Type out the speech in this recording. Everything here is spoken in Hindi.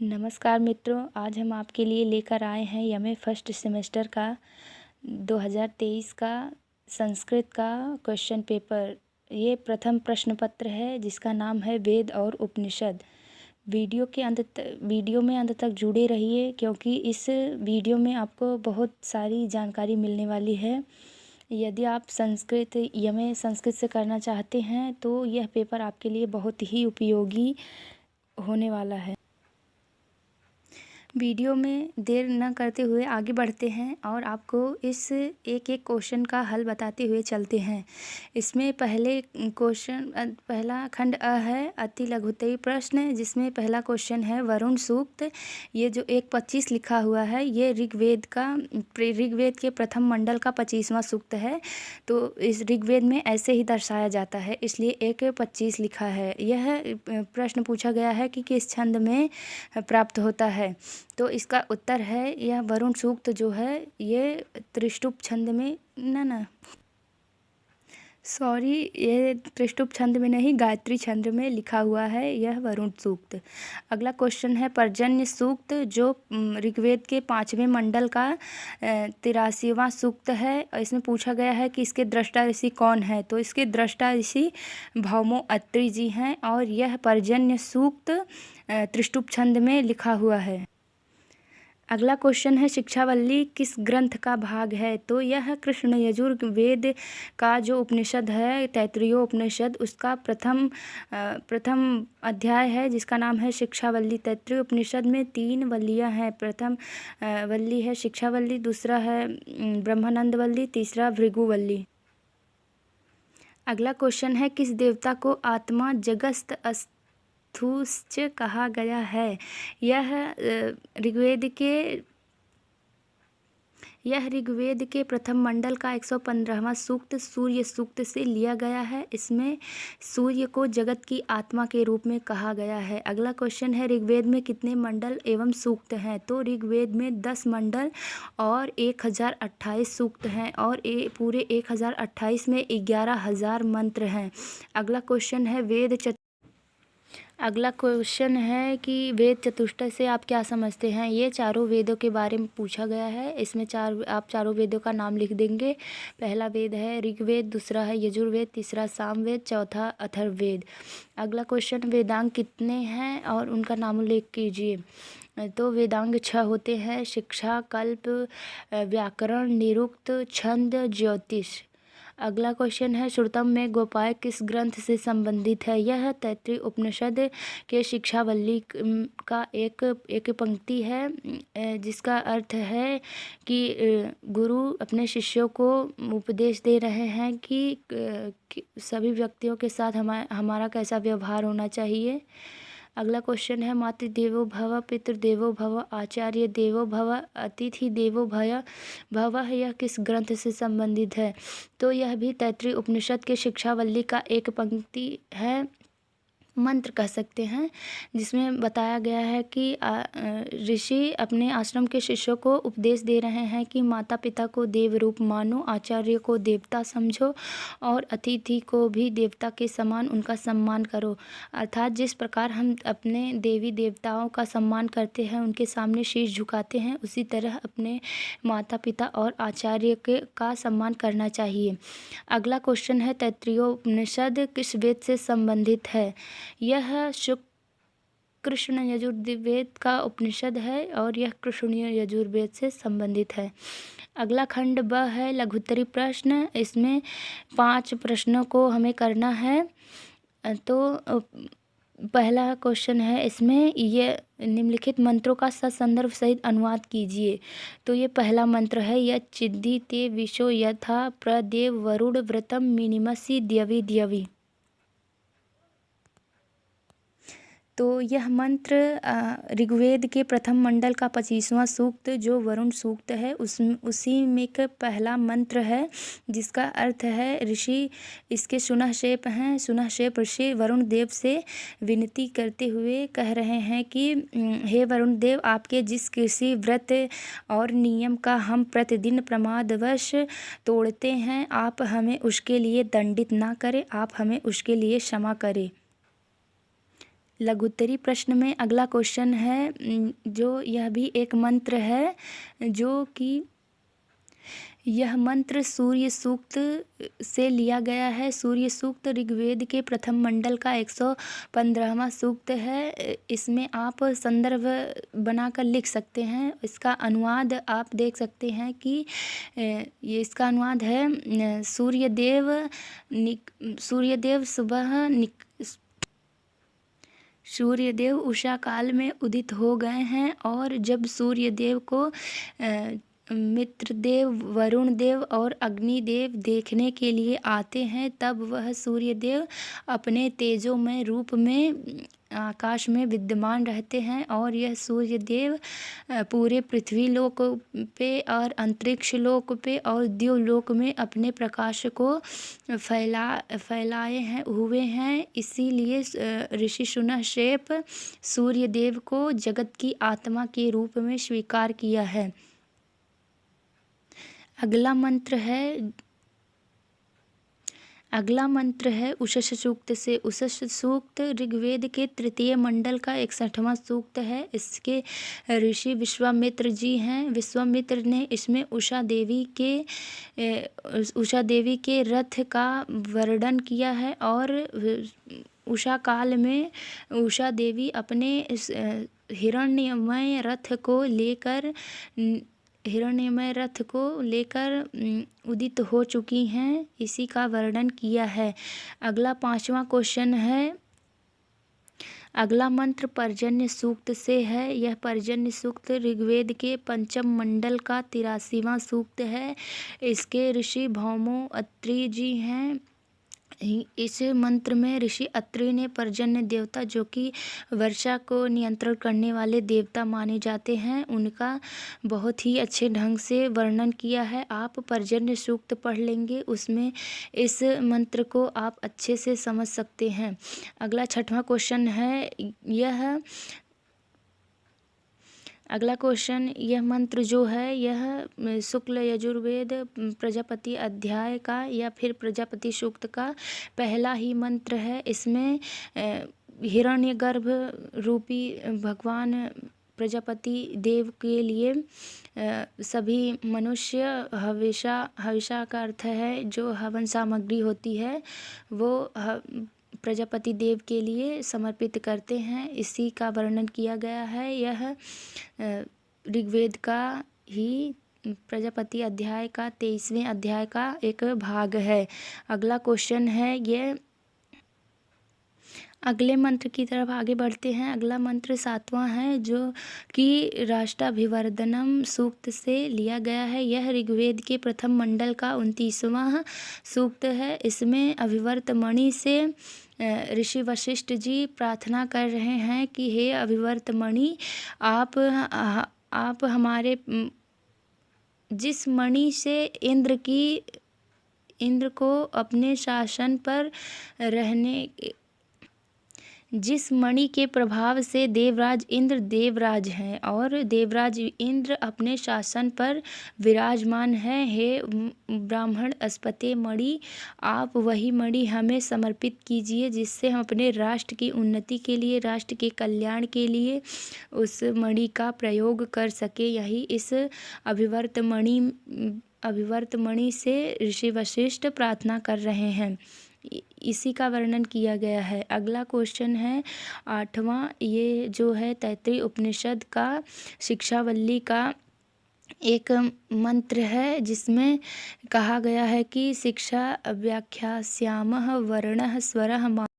नमस्कार मित्रों, आज हम आपके लिए लेकर आए हैं यमए फर्स्ट सेमेस्टर का 2023 का संस्कृत का क्वेश्चन पेपर। ये प्रथम प्रश्न पत्र है जिसका नाम है वेद और उपनिषद। वीडियो में अंत तक जुड़े रहिए क्योंकि इस वीडियो में आपको बहुत सारी जानकारी मिलने वाली है। यदि आप यमए संस्कृत से करना चाहते हैं तो यह पेपर आपके लिए बहुत ही उपयोगी होने वाला है। वीडियो में देर न करते हुए आगे बढ़ते हैं और आपको इस एक एक क्वेश्चन का हल बताते हुए चलते हैं। इसमें पहला खंड अ है अति लघुत्तरी प्रश्न, जिसमें पहला क्वेश्चन है वरुण सूक्त। ये जो 1:25 लिखा हुआ है ये ऋग्वेद के प्रथम मंडल का 25वां सूक्त है। तो इस ऋग्वेद में ऐसे ही दर्शाया जाता है, इसलिए 1:25 लिखा है। यह प्रश्न पूछा गया है कि किस छंद में प्राप्त होता है। तो इसका उत्तर है यह वरुण सूक्त जो है ये त्रिष्टुप छंद में ये त्रिष्टुप छंद में नहीं, गायत्री छंद में लिखा हुआ है यह वरुण सूक्त। अगला क्वेश्चन है पर्जन्य सूक्त, जो ऋग्वेद के 5वें मंडल का 83वां सूक्त है। इसमें पूछा गया है कि इसके दृष्टा ऋषि कौन है। तो इसके दृष्टा ऋषि भौमो अत्रि जी हैं और यह पर्जन्य सूक्त त्रिष्टुप छंद में लिखा हुआ है। अगला क्वेश्चन है शिक्षावल्ली किस ग्रंथ का भाग है। तो यह कृष्ण यजुर्वेद का जो उपनिषद है तैत्तिरीय उपनिषद, उसका प्रथम अध्याय है जिसका नाम है शिक्षावल्ली। तैत्तिरीय उपनिषद में 3 वल्लियाँ हैं। प्रथम वल्ली है शिक्षावल्ली, दूसरा है ब्रह्मानंदवल्ली, तीसरा भृगुवल्ली। अगला क्वेश्चन है किस देवता को आत्मा जगस्त थुश्च कहा गया है। यह ऋग्वेद के प्रथम मंडल का 115वां सूक्त सूर्य सूक्त से लिया गया है। इसमें सूर्य को जगत की आत्मा के रूप में कहा गया है। अगला क्वेश्चन है ऋग्वेद में कितने मंडल एवं सूक्त हैं। तो ऋग्वेद में 10 मंडल और 1028 सूक्त हैं और पूरे 1028 में 11,000 मंत्र हैं। अगला क्वेश्चन है कि वेद चतुष्टय से आप क्या समझते हैं। ये चारों वेदों के बारे में पूछा गया है। इसमें आप चारों वेदों का नाम लिख देंगे। पहला वेद है ऋग्वेद, दूसरा है यजुर्वेद, तीसरा सामवेद, चौथा अथर्ववेद। अगला क्वेश्चन वेदांग कितने हैं और उनका नाम उल्लेख कीजिए। तो वेदांग 6 होते हैं। शिक्षा, कल्प, व्याकरण, निरुक्त, छंद, ज्योतिष। अगला क्वेश्चन है श्रुतम में गोपाय किस ग्रंथ से संबंधित है। यह तैत्तिरीय उपनिषद के शिक्षावल्ली का एक पंक्ति है जिसका अर्थ है कि गुरु अपने शिष्यों को उपदेश दे रहे हैं कि सभी व्यक्तियों के साथ हमारा कैसा व्यवहार होना चाहिए। अगला क्वेश्चन है मातृदेवो भव, पितृदेवो भव, आचार्य देवो भव, अतिथि देवो भव। यह किस ग्रंथ से संबंधित है। तो यह भी तैत्तिरीय उपनिषद के शिक्षावल्ली का एक पंक्ति है, मंत्र कह सकते हैं, जिसमें बताया गया है कि ऋषि अपने आश्रम के शिष्यों को उपदेश दे रहे हैं कि माता पिता को देव रूप मानो, आचार्य को देवता समझो और अतिथि को भी देवता के समान उनका सम्मान करो। अर्थात जिस प्रकार हम अपने देवी देवताओं का सम्मान करते हैं, उनके सामने शीश झुकाते हैं, उसी तरह अपने माता पिता और आचार्य का सम्मान करना चाहिए। अगला क्वेश्चन है तैत्तिरीय उपनिषद किस वेद से संबंधित है। यह कृष्ण यजुर्वेद का उपनिषद है और यह कृष्ण यजुर्वेद से संबंधित है। अगला खंड ब है लघुत्तरी प्रश्न। इसमें 5 प्रश्नों को हमें करना है। तो पहला क्वेश्चन है, इसमें ये निम्नलिखित मंत्रों का ससंदर्भ सहित अनुवाद कीजिए। तो ये पहला मंत्र है यच्चिद्धि ते विशो यथा प्रदेव वरुण व्रतम मिनिमसि द्यवि द्यवि। तो यह मंत्र ऋग्वेद के प्रथम मंडल का 25वां सूक्त जो वरुण सूक्त है उसी में का पहला मंत्र है, जिसका अर्थ है ऋषि इसके सुनहशेप हैं। सुनहशेप ऋषि वरुण देव से विनती करते हुए कह रहे हैं कि हे वरुण देव, आपके जिस किसी व्रत और नियम का हम प्रतिदिन प्रमादवश तोड़ते हैं, आप हमें उसके लिए दंडित ना करें, आप हमें उसके लिए क्षमा करें। लघुत्तरी प्रश्न में अगला क्वेश्चन है जो यह भी एक मंत्र है, जो कि यह मंत्र सूर्य सूक्त से लिया गया है। सूर्य सूक्त ऋग्वेद के प्रथम मंडल का 115वां सूक्त है। इसमें आप संदर्भ बनाकर लिख सकते हैं। इसका अनुवाद आप देख सकते हैं कि ये इसका अनुवाद है सूर्यदेव उषा काल में उदित हो गए हैं, और जब सूर्यदेव को मित्रदेव, वरुण देव और अग्निदेव देखने के लिए आते हैं, तब वह सूर्यदेव अपने तेजोमय रूप में आकाश में विद्यमान रहते हैं, और यह सूर्यदेव पूरे पृथ्वी लोक पे और अंतरिक्ष लोक पे और द्युलोक में अपने प्रकाश को फैलाए हुए हैं। इसीलिए ऋषि सुनहशेप सूर्यदेव को जगत की आत्मा के रूप में स्वीकार किया है। अगला मंत्र है उषस सूक्त से। उषस सूक्त ऋग्वेद के तृतीय मंडल का 61वां सूक्त है। इसके ऋषि विश्वामित्र जी हैं। विश्वामित्र ने इसमें उषा देवी के रथ का वर्णन किया है, और उषा काल में उषा देवी अपने हिरण्यमय रथ को लेकर उदित हो चुकी हैं। इसी का वर्णन किया है। अगला 5वां क्वेश्चन है। अगला मंत्र पर्जन्य सूक्त से है। यह पर्जन्य सूक्त ऋग्वेद के पंचम मंडल का 83वां सूक्त है। इसके ऋषि भौमो अत्रि जी हैं। इस मंत्र में ऋषि अत्रि ने पर्जन्य देवता, जो कि वर्षा को नियंत्रण करने वाले देवता माने जाते हैं, उनका बहुत ही अच्छे ढंग से वर्णन किया है। आप पर्जन्य सूक्त पढ़ लेंगे, उसमें इस मंत्र को आप अच्छे से समझ सकते हैं। अगला 6वां क्वेश्चन है। अगला क्वेश्चन, यह मंत्र जो है यह शुक्ल यजुर्वेद प्रजापति अध्याय का या फिर प्रजापति सूक्त का पहला ही मंत्र है। इसमें हिरण्यगर्भ रूपी भगवान प्रजापति देव के लिए सभी मनुष्य हविषा का अर्थ है जो हवन सामग्री होती है, वो प्रजापति देव के लिए समर्पित करते हैं। इसी का वर्णन किया गया है। यह ऋग्वेद का ही प्रजापति अध्याय का 23वें अध्याय का एक भाग है। अगला क्वेश्चन है ये। अगले मंत्र की तरफ आगे बढ़ते हैं। अगला मंत्र 7वां है, जो कि राष्ट्राभिवर्धनम सूक्त से लिया गया है। यह ऋग्वेद के प्रथम मंडल का 29वां सूक्त है। इसमें अभिवर्त मणि से ऋषि वशिष्ठ जी प्रार्थना कर रहे हैं कि हे अभिवर्त मणि, आप हमारे जिस मणि से इंद्र को अपने शासन पर रहने, जिस मणि के प्रभाव से देवराज इंद्र देवराज हैं और देवराज इंद्र अपने शासन पर विराजमान हैं, हे ब्राह्मण अस्पते मणि, आप वही मणि हमें समर्पित कीजिए जिससे हम अपने राष्ट्र की उन्नति के लिए, राष्ट्र के कल्याण के लिए उस मणि का प्रयोग कर सके। यही इस अभिवर्त मणि से ऋषि वशिष्ठ प्रार्थना कर रहे हैं। इसी का वर्णन किया गया है। अगला क्वेश्चन है 8वां। ये जो है तैत्तिरीय उपनिषद का शिक्षावल्ली का एक मंत्र है, जिसमें कहा गया है कि शिक्षा व्याख्यास्यामः वर्णः स्वरः